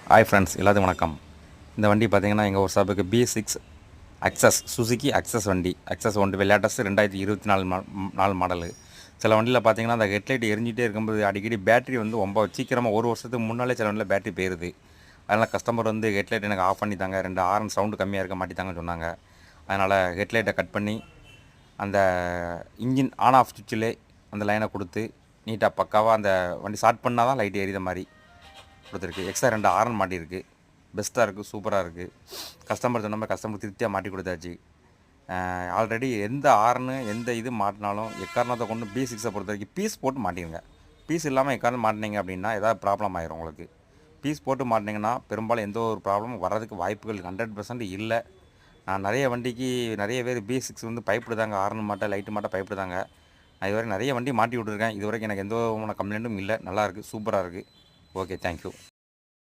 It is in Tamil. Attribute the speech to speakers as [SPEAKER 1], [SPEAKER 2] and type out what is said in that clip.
[SPEAKER 1] ஹாய் ஃப்ரெண்ட்ஸ், எல்லாத்துக்கும் வணக்கம். இந்த வண்டி பார்த்தீங்கன்னா எங்கள் ஒரு சாப்புக்கு B6 அக்சஸ், சுசுகி அக்சஸ் வண்டி. அக்சஸ் ஒன்று லேட்டஸ்ட்டு 2024 மாடலு. சில வண்டியில் பார்த்தீங்கன்னா அந்த ஹெட்லைட் எரிஞ்சிட்டே இருக்கும்போது அடிக்கடி பேட்டரி வந்து ரொம்ப சீக்கிரமாக ஒரு வருஷத்துக்கு முன்னாலே சில வண்டியில் பேட்டரி போயிடுது. அதனால் கஸ்டமர் வந்து ஹெட்லைட் எனக்கு ஆஃப் பண்ணி தாங்க, 2 ஹாரன் சவுண்டு கம்மியாக இருக்க மாட்டித்தாங்கன்னு சொன்னாங்க. அதனால் ஹெட்லைட்டை கட் பண்ணி அந்த இன்ஜின் ஆன் ஆஃப் சுவிட்சிலே அந்த லைனை கொடுத்து நீட்டாக பக்காவாக அந்த வண்டி ஸ்டார்ட் பண்ணால் தான் லைட் எரியுற மாதிரி கொடுத்துருக்கு. எக்ஸ்ட்ரா 2 ஹாரன் மாட்டியிருக்கு. பெஸ்ட்டாக இருக்குது, சூப்பராக இருக்குது. கஸ்டமர் சொன்ன மாதிரி கஸ்டமர் திருப்தியாக மாட்டி கொடுத்தாச்சு. ஆல்ரெடி எந்த ஹார்னு எந்த இது மாட்டினாலும் எக்காரணத்தை கொண்டு B6 பொறுத்த வரைக்கும் பீஸ் போட்டு மாட்டிடுங்க. பீஸ் இல்லாமல் எக்காரணம் மாட்டினீங்க அப்படின்னா ஏதாவது ப்ராப்ளம் ஆயிரும் உங்களுக்கு. பீஸ் போட்டு மாட்டினீங்கன்னா பெரும்பாலும் எந்த ஒரு ப்ராப்ளமும் வர்றதுக்கு வாய்ப்புகள் 100% இல்லை. நான் நிறைய வண்டிக்கு நிறைய பேர் B6 வந்து பயப்படுதாங்க, ஹார்ன் மாட்ட லைட்டு மாட்ட பயப்படுதாங்க. நான் இதுவரை நிறைய வண்டி மாட்டி விட்ருக்கேன். இது வரைக்கும் எனக்கு எந்த விதமான கம்ப்ளைண்ட்டும் இல்லை. நல்லாயிருக்கு, சூப்பராக இருக்குது. Okay, thank you.